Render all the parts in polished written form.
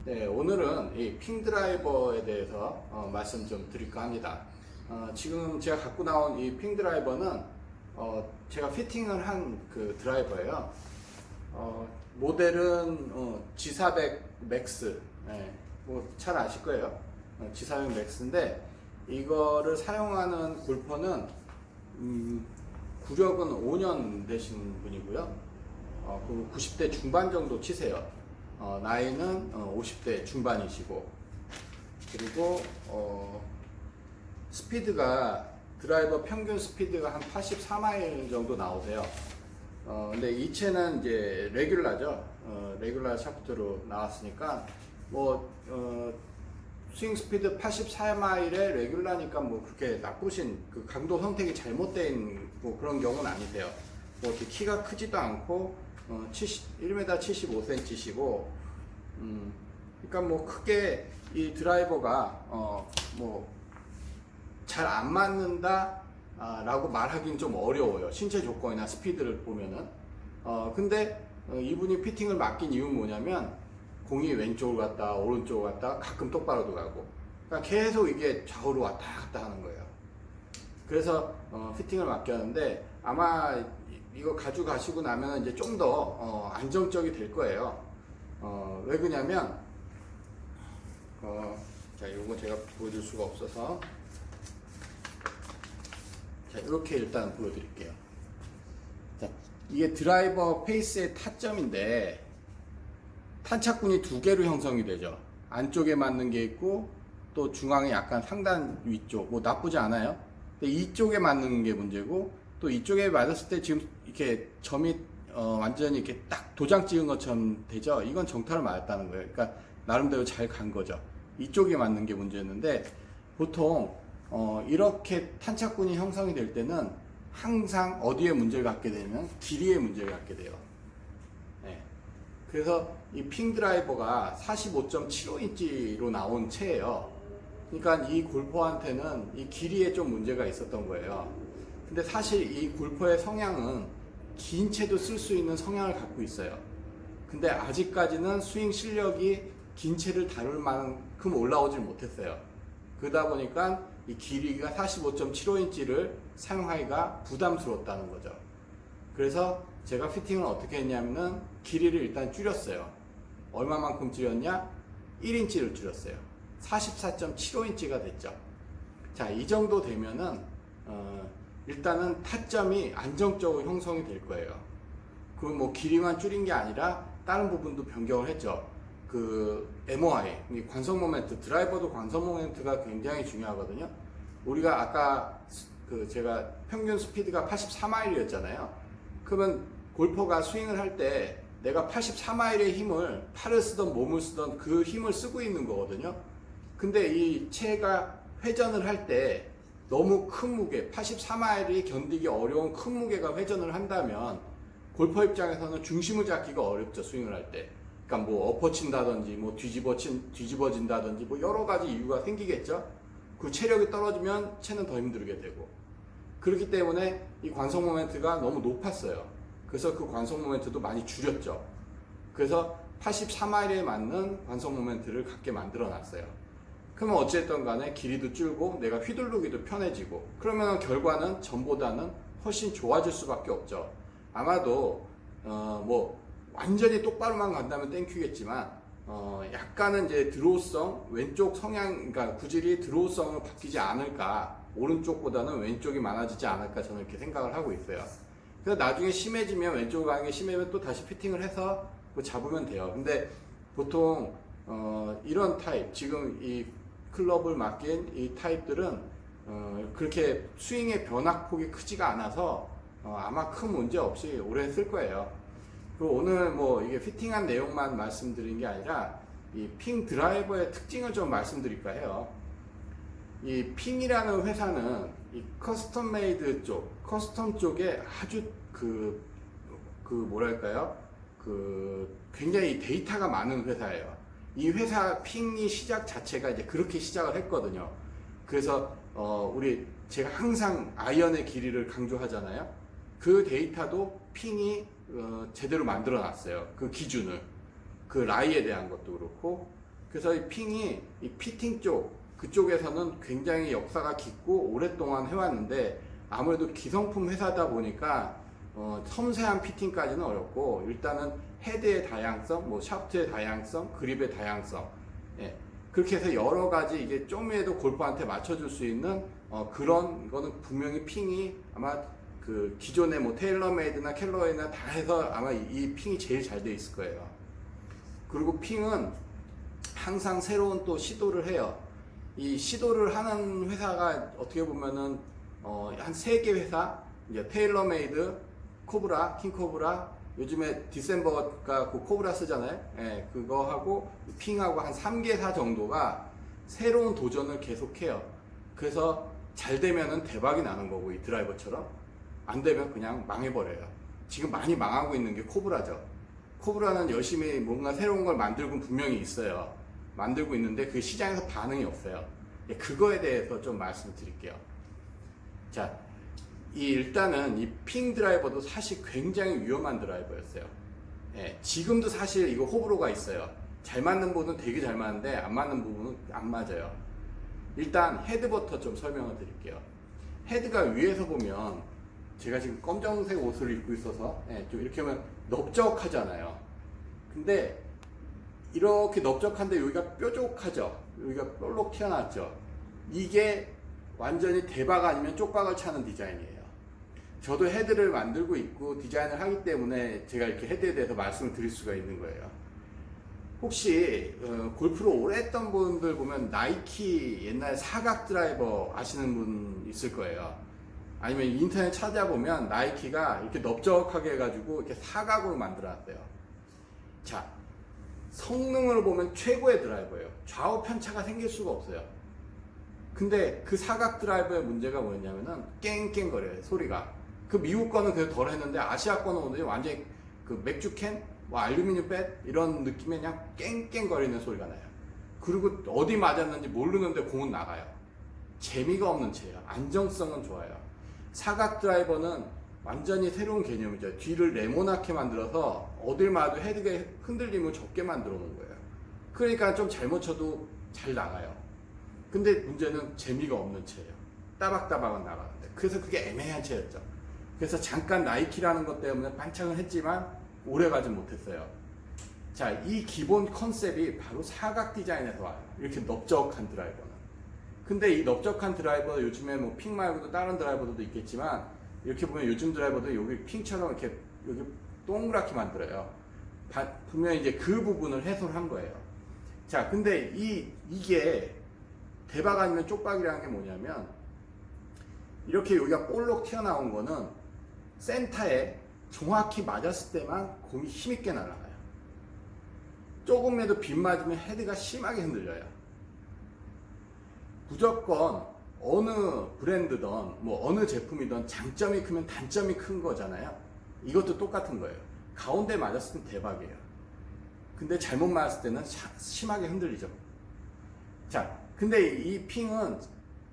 네, 오늘은 이 핑 드라이버에 대해서 말씀 좀 드릴까 합니다. 지금 제가 갖고 나온 이 핑 드라이버는 제가 피팅을 한 그 드라이버예요. 모델은 G400 맥스, 네, 뭐 잘 아실 거예요. G400 맥스인데 이거를 사용하는 골퍼는 구력은 5년 되신 분이고요. 그 90대 중반 정도 치세요. 나이는 50대 중반이시고, 그리고 스피드가 드라이버 평균 스피드가 한 84마일 정도 나오세요. 근데 이 채는 이제 레귤라죠. 레귤라 샤프트로 나왔으니까 스윙 스피드 84마일에 레귤라니까 뭐 그렇게 나쁘신 그 강도 선택이 잘못된 뭐 그런 경우는 아니세요. 뭐 이렇게 키가 크지도 않고 1m 75cm시고, 그러니까 뭐 크게 이 드라이버가 뭐 잘 안 맞는다 라고 말하기는 좀 어려워요. 신체 조건이나 스피드를 보면은. 근데 이분이 피팅을 맡긴 이유는 뭐냐면 공이 왼쪽으로 갔다 오른쪽으로 갔다 가끔 똑바로도 가고, 그러니까 계속 이게 좌우로 왔다 갔다 하는 거예요. 그래서 피팅을 맡겼는데 아마 이거 가져가시고 나면 이제 좀 더 안정적이 될 거예요. 왜 그러냐면 자, 이거 제가 보여줄 수가 없어서, 자, 이렇게 일단 보여드릴게요. 자, 이게 드라이버 페이스의 타점인데 탄착군이 두 개로 형성이 되죠. 안쪽에 맞는 게 있고 또 중앙에 약간 상단 위쪽, 뭐 나쁘지 않아요. 근데 이쪽에 맞는 게 문제고, 또 이쪽에 맞았을 때 지금 이렇게 점이 완전히 이렇게 딱 도장 찍은 것처럼 되죠. 이건 정타를 맞았다는 거예요. 그러니까 나름대로 잘 간 거죠. 이쪽에 맞는 게 문제였는데, 보통 이렇게 탄착군이 형성이 될 때는 항상 어디에 문제를 갖게 되면 길이에 문제를 갖게 돼요. 네. 그래서 이 핑 드라이버가 45.75인치로 나온 채예요. 그러니까 이 골퍼한테는 이 길이에 좀 문제가 있었던 거예요. 근데 사실 이 골퍼의 성향은 긴 채도 쓸 수 있는 성향을 갖고 있어요. 근데 아직까지는 스윙 실력이 긴 채를 다룰 만큼 올라오질 못했어요. 그러다 보니까 이 길이가 45.75인치를 사용하기가 부담스러웠다는 거죠. 그래서 제가 피팅을 어떻게 했냐면은 길이를 일단 줄였어요. 얼마만큼 줄였냐? 1인치를 줄였어요. 44.75인치가 됐죠. 자, 이 정도 되면은 일단은 타점이 안정적으로 형성이 될 거예요. 그 뭐 길이만 줄인 게 아니라 다른 부분도 변경을 했죠. 그 MOI, 관성 모멘트, 드라이버도 관성 모멘트가 굉장히 중요하거든요. 우리가 아까 그 제가 평균 스피드가 84마일이었잖아요. 그러면 골퍼가 스윙을 할 때 내가 84마일의 힘을, 팔을 쓰던 몸을 쓰던 그 힘을 쓰고 있는 거거든요. 근데 이 채가 회전을 할 때 너무 큰 무게, 84마일이 견디기 어려운 큰 무게가 회전을 한다면 골퍼 입장에서는 중심을 잡기가 어렵죠, 스윙을 할 때. 그러니까 뭐 엎어친다든지 뭐 뒤집어진다든지 뭐 여러 가지 이유가 생기겠죠. 그 체력이 떨어지면 채는 더 힘들게 되고, 그렇기 때문에 이 관성 모멘트가 너무 높았어요. 그래서 그 관성 모멘트도 많이 줄였죠. 그래서 84마일에 맞는 관성 모멘트를 갖게 만들어 놨어요. 그러면 어쨌든 간에 길이도 줄고 내가 휘두르기도 편해지고, 그러면 결과는 전보다는 훨씬 좋아질 수밖에 없죠. 아마도 뭐 완전히 똑바로만 간다면 땡큐겠지만 약간은 이제 드로우성, 왼쪽 성향, 그러니까 구질이 드로우성으로 바뀌지 않을까, 오른쪽보다는 왼쪽이 많아지지 않을까, 저는 이렇게 생각을 하고 있어요. 그래서 나중에 심해지면, 왼쪽으로 가는 게 심해지면 또 다시 피팅을 해서 잡으면 돼요. 근데 보통 이런 타입, 지금 이 클럽을 맡긴 이 타입들은 그렇게 스윙의 변화폭이 크지가 않아서 아마 큰 문제 없이 오래 쓸 거예요. 그리고 오늘 뭐 이게 피팅한 내용만 말씀드린 게 아니라 이 핑 드라이버의 특징을 좀 말씀드릴까 해요. 이 핑이라는 회사는 이 커스텀 메이드 쪽, 커스텀 쪽에 아주 뭐랄까요? 굉장히 데이터가 많은 회사예요. 이 회사 핑이 시작 자체가 이제 그렇게 시작을 했거든요. 그래서 제가 항상 아이언의 길이를 강조하잖아요. 그 데이터도 핑이 제대로 만들어 놨어요. 그 기준을. 그 라이에 대한 것도 그렇고, 그래서 이 핑이 이 피팅 쪽 그쪽에서는 굉장히 역사가 깊고 오랫동안 해왔는데 아무래도 기성품 회사다 보니까 섬세한 피팅까지는 어렵고 일단은 헤드의 다양성, 뭐 샤프트의 다양성, 그립의 다양성, 예, 그렇게 해서 여러 가지 이게 좀이라도 골퍼한테 맞춰줄 수 있는 그런 거는 분명히 핑이 아마 그 기존의 뭐 테일러메이드나 캘러웨이나 다 해서 아마 이 핑이 제일 잘 돼 있을 거예요. 그리고 핑은 항상 새로운 또 시도를 해요. 이 시도를 하는 회사가 어떻게 보면은 한 3개 회사, 이제 테일러메이드, 코브라, 킹코브라, 요즘에 디셈버가 그 코브라 쓰잖아요. 예, 그거 하고 핑하고 한 3개사 정도가 새로운 도전을 계속해요. 그래서 잘 되면은 대박이 나는 거고, 이 드라이버처럼. 안 되면 그냥 망해버려요. 지금 많이 망하고 있는 게 코브라죠. 코브라는 열심히 뭔가 새로운 걸 만들고 분명히 있어요. 만들고 있는데 그 시장에서 반응이 없어요. 예, 그거에 대해서 좀 말씀을 드릴게요. 자, 일단은 이 핑 드라이버도 사실 굉장히 위험한 드라이버였어요. 예, 지금도 사실 이거 호불호가 있어요. 잘 맞는 부분은 되게 잘 맞는데 안 맞는 부분은 안 맞아요. 일단 헤드부터 좀 설명을 드릴게요. 헤드가 위에서 보면 제가 지금 검정색 옷을 입고 있어서 좀 이렇게 하면 넓적하잖아요. 근데 이렇게 넓적한데 여기가 뾰족하죠. 여기가 볼록 튀어나왔죠. 이게 완전히 대박 아니면 쪽박을 차는 디자인이에요. 저도 헤드를 만들고 있고 디자인을 하기 때문에 제가 이렇게 헤드에 대해서 말씀을 드릴 수가 있는 거예요. 혹시 골프를 오래 했던 분들 보면 나이키 옛날 사각 드라이버 아시는 분 있을 거예요. 아니면 인터넷 찾아보면 나이키가 이렇게 넓적하게 해가지고 이렇게 사각으로 만들어놨어요. 자, 성능을 보면 최고의 드라이버예요. 좌우 편차가 생길 수가 없어요. 근데 그 사각 드라이버의 문제가 뭐였냐면은 깽깽거려요, 소리가. 그 미국 거는 그래도 덜 했는데 아시아 거는 오늘 완전히 그 맥주캔, 뭐 알루미늄 뱃 이런 느낌의 그냥 깽깽거리는 소리가 나요. 그리고 어디 맞았는지 모르는데 공은 나가요. 재미가 없는 채예요. 안정성은 좋아요. 사각 드라이버는 완전히 새로운 개념이죠. 뒤를 네모나게 만들어서 어딜 맞아도 헤드가 흔들림을 적게 만들어 놓은 거예요. 그러니까 좀 잘못 쳐도 잘 나가요. 근데 문제는 재미가 없는 채예요. 따박따박은 나가는데. 그래서 그게 애매한 채였죠. 그래서 잠깐 나이키라는 것 때문에 반짝은 했지만 오래 가진 못했어요. 자, 이 기본 컨셉이 바로 사각 디자인에서 와요. 이렇게 넓적한 드라이버는. 근데 이 넓적한 드라이버 요즘에 뭐 핑 말고도 다른 드라이버들도 있겠지만 이렇게 보면 요즘 드라이버도 여기 핑처럼 이렇게 여기 동그랗게 만들어요. 분명히 이제 그 부분을 해소한 거예요. 자, 근데 이게 대박 아니면 쪽박이라는 게 뭐냐면 이렇게 여기가 볼록 튀어나온 거는 센터에 정확히 맞았을 때만 공이 힘있게 날아가요. 조금이라도 빗 맞으면 헤드가 심하게 흔들려요. 무조건 어느 브랜드든 뭐 어느 제품이든 장점이 크면 단점이 큰 거잖아요. 이것도 똑같은 거예요. 가운데 맞았을 때 대박이에요. 근데 잘못 맞았을 때는 심하게 흔들리죠. 자, 근데 이 핑은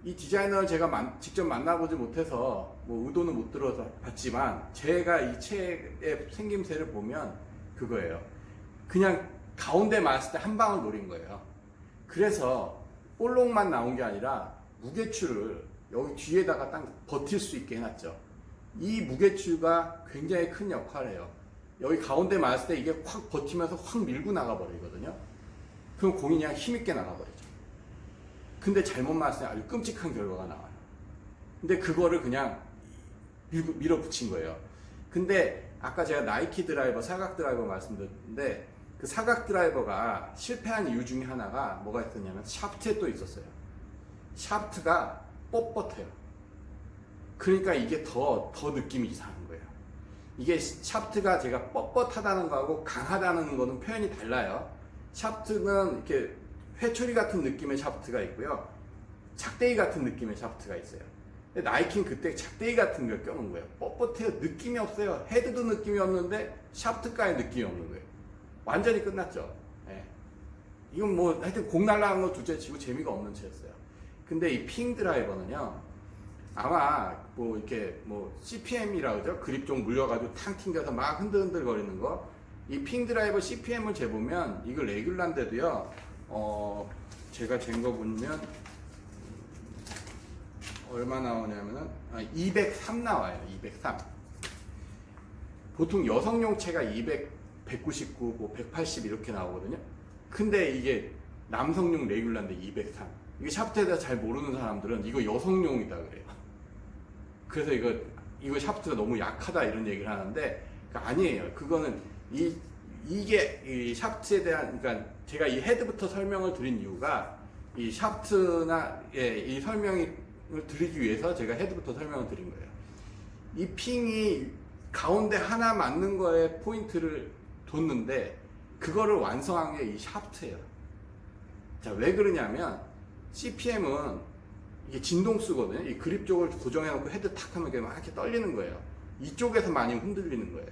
이 디자이너를 제가 직접 만나보지 못해서 뭐 의도는 못 들어서 봤지만 제가 이 채의 생김새를 보면 그거예요. 그냥 가운데 맞았을 때 한 방을 노린 거예요. 그래서 볼록만 나온 게 아니라 무게추를 여기 뒤에다가 딱 버틸 수 있게 해놨죠. 이 무게추가 굉장히 큰 역할을 해요. 여기 가운데 맞았을 때 이게 확 버티면서 확 밀고 나가버리거든요. 그럼 공이 그냥 힘있게 나가버리죠. 근데 잘못 맞았을 때 아주 끔찍한 결과가 나와요. 근데 그거를 그냥 밀어붙인 거예요. 근데 아까 제가 나이키 드라이버, 사각 드라이버 말씀드렸는데 그 사각 드라이버가 실패한 이유 중에 하나가 뭐가 있었냐면 샤프트에 또 있었어요. 샤프트가 뻣뻣해요. 그러니까 이게 더 느낌이 이상한 거예요. 이게 샤프트가 제가 뻣뻣하다는 거하고 강하다는 거는 표현이 달라요. 샤프트는 이렇게 회초리 같은 느낌의 샤프트가 있고요. 작대기 같은 느낌의 샤프트가 있어요. 근데 나이키는 그때 작대기 같은 걸 껴놓은 거예요. 뻣뻣해요. 느낌이 없어요. 헤드도 느낌이 없는데 샤프트까지 느낌이 없는 거예요. 완전히 끝났죠. 예. 이건 뭐 하여튼 공 날라간 거 둘째 치고 재미가 없는 채였어요. 근데 이 핑 드라이버는요, 아마 뭐 이렇게 뭐 CPM이라 그러죠. 그립 좀 물려가지고 탕 튕겨서 막 흔들흔들 거리는 거. 이 핑 드라이버 CPM을 재보면 이거 레귤란데도요 제가 잰 거 보면 얼마 나오냐면은 203 나와요. 203. 보통 여성용체가 200, 199, 뭐 180 이렇게 나오거든요. 근데 이게 남성용 레귤라인데 203. 이게 샤프트에 대해서 잘 모르는 사람들은 이거 여성용이다 그래요. 그래서 이거 샤프트가 너무 약하다 이런 얘기를 하는데 아니에요. 그거는 이게 이 샤프트에 대한, 그러니까 제가 이 헤드부터 설명을 드린 이유가 이 샤프트나 이 설명을 드리기 위해서 제가 헤드부터 설명을 드린 거예요. 이 핑이 가운데 하나 맞는 거에 포인트를 뒀는데 그거를 완성한 게 이 샤프트예요. 자, 왜 그러냐면 CPM은 이게 진동수거든요. 이 그립 쪽을 고정해 놓고 헤드 탁 하면 막 이렇게 떨리는 거예요. 이쪽에서 많이 흔들리는 거예요.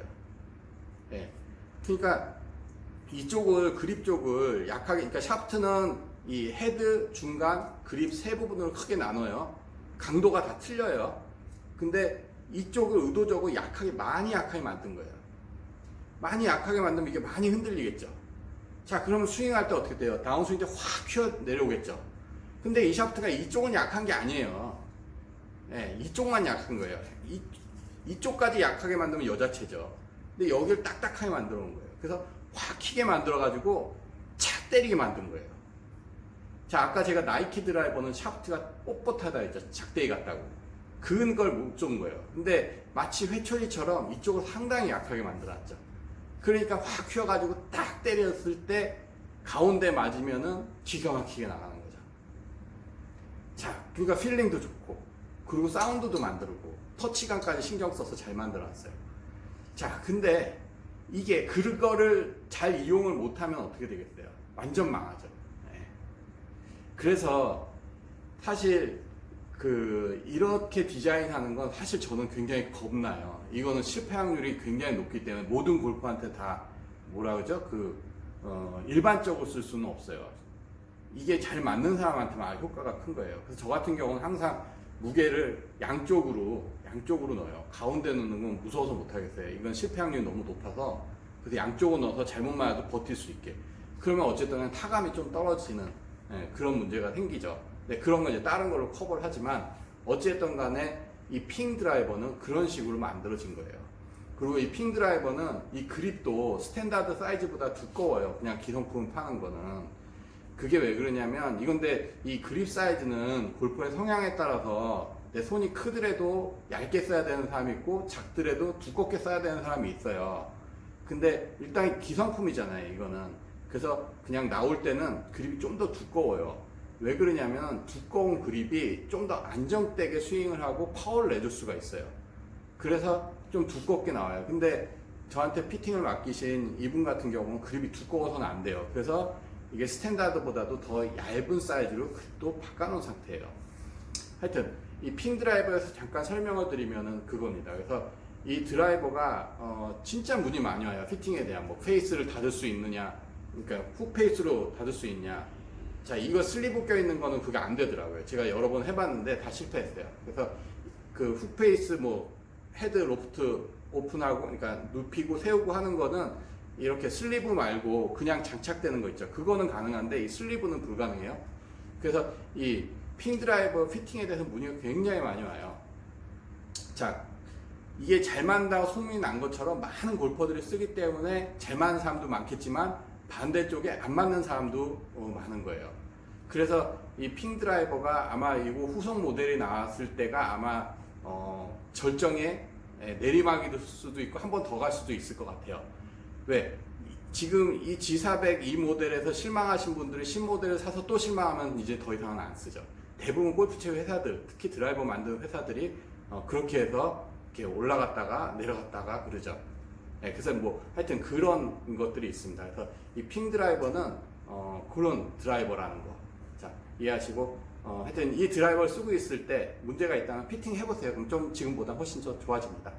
예. 그러니까 이쪽을, 그립 쪽을 약하게, 그러니까 샤프트는 이 헤드, 중간, 그립 세 부분으로 크게 나눠요. 강도가 다 틀려요. 근데 이쪽을 의도적으로 많이 약하게 만든 거예요. 많이 약하게 만들면 이게 많이 흔들리겠죠. 자, 그러면 스윙할 때 어떻게 돼요? 다운스윙 때 확 튀어 내려오겠죠. 근데 이 샤프트가 이쪽은 약한 게 아니에요. 예, 이쪽만 약한 거예요. 이쪽까지 약하게 만들면 여자체죠. 근데 여기를 딱딱하게 만들어 놓은 거예요. 그래서 확 튀게 만들어가지고 착 때리게 만든 거예요. 자, 아까 제가 나이키 드라이버는 샤프트가 뻣뻣하다 했죠. 작대기 같다고. 그걸 못 준 거예요. 근데 마치 회초리처럼 이쪽을 상당히 약하게 만들어놨죠. 그러니까 확 휘어가지고 딱 때렸을 때 가운데 맞으면은 기가 막히게 나가는 거죠. 자, 그러니까 필링도 좋고, 그리고 사운드도 만들고, 터치감까지 신경 써서 잘 만들어놨어요. 자, 근데 이게 그거를 잘 이용을 못하면 어떻게 되겠어요? 완전 망하죠. 네. 그래서 사실 이렇게 디자인하는 건 사실 저는 굉장히 겁나요. 이거는 실패 확률이 굉장히 높기 때문에 모든 골퍼한테 다 뭐라 그러죠? 일반적으로 쓸 수는 없어요. 이게 잘 맞는 사람한테만 효과가 큰 거예요. 그래서 저 같은 경우는 항상 무게를 양쪽으로 넣어요. 가운데 넣는 건 무서워서 못하겠어요. 이건 실패 확률이 너무 높아서. 그래서 양쪽으로 넣어서 잘못 맞아도 버틸 수 있게. 그러면 어쨌든 타감이 좀 떨어지는 그런 문제가 생기죠. 네, 그런 건 이제 다른 걸로 커버를 하지만 어찌됐든 간에 이 핑 드라이버는 그런 식으로 만들어진 거예요. 그리고 이 핑 드라이버는 이 그립도 스탠다드 사이즈보다 두꺼워요. 그냥 기성품 파는 거는. 그게 왜 그러냐면 이건데 이 그립 사이즈는 골퍼의 성향에 따라서 내 손이 크더라도 얇게 써야 되는 사람이 있고 작더라도 두껍게 써야 되는 사람이 있어요. 근데 일단 기성품이잖아요, 이거는. 그래서 그냥 나올 때는 그립이 좀 더 두꺼워요. 왜 그러냐면 두꺼운 그립이 좀 더 안정되게 스윙을 하고 파워를 내줄 수가 있어요. 그래서 좀 두껍게 나와요. 근데 저한테 피팅을 맡기신 이분 같은 경우는 그립이 두꺼워서는 안 돼요. 그래서 이게 스탠다드보다도 더 얇은 사이즈로 그립도 바꿔놓은 상태예요. 하여튼 이 핑 드라이버에서 잠깐 설명을 드리면은 그겁니다. 그래서 이 드라이버가 진짜 문의 많이 와요. 피팅에 대한 뭐 페이스를 닫을 수 있느냐, 그러니까 훅 페이스로 닫을 수 있냐. 자, 이거 슬리브 껴있는 거는 그게 안 되더라고요. 제가 여러 번 해봤는데 다 실패했어요. 그래서 그 훅페이스 뭐 헤드 로프트 오픈하고, 그러니까 눕히고 세우고 하는 거는 이렇게 슬리브 말고 그냥 장착되는 거 있죠. 그거는 가능한데 이 슬리브는 불가능해요. 그래서 이 핑 드라이버 피팅에 대해서 문의가 굉장히 많이 와요. 자, 이게 잘 만다고 소문이 난 것처럼 많은 골퍼들이 쓰기 때문에 잘 맞는 사람도 많겠지만 반대쪽에 안 맞는 사람도 많은 거예요. 그래서 이 핑 드라이버가 아마 이거 후속 모델이 나왔을 때가 아마 절정에 내리막일 수도 있고 한 번 더 갈 수도 있을 것 같아요. 왜? 지금 이 G400 이 모델에서 실망하신 분들이 신모델을 사서 또 실망하면 이제 더 이상은 안 쓰죠. 대부분 골프채 회사들, 특히 드라이버 만드는 회사들이 그렇게 해서 이렇게 올라갔다가 내려갔다가 그러죠. 네, 그래서 뭐 하여튼 그런 것들이 있습니다. 그래서 이 핑 드라이버는 그런 드라이버라는 거, 자, 이해하시고 하여튼 이 드라이버를 쓰고 있을 때 문제가 있다면 피팅 해보세요. 그럼 좀 지금보다 훨씬 더 좋아집니다.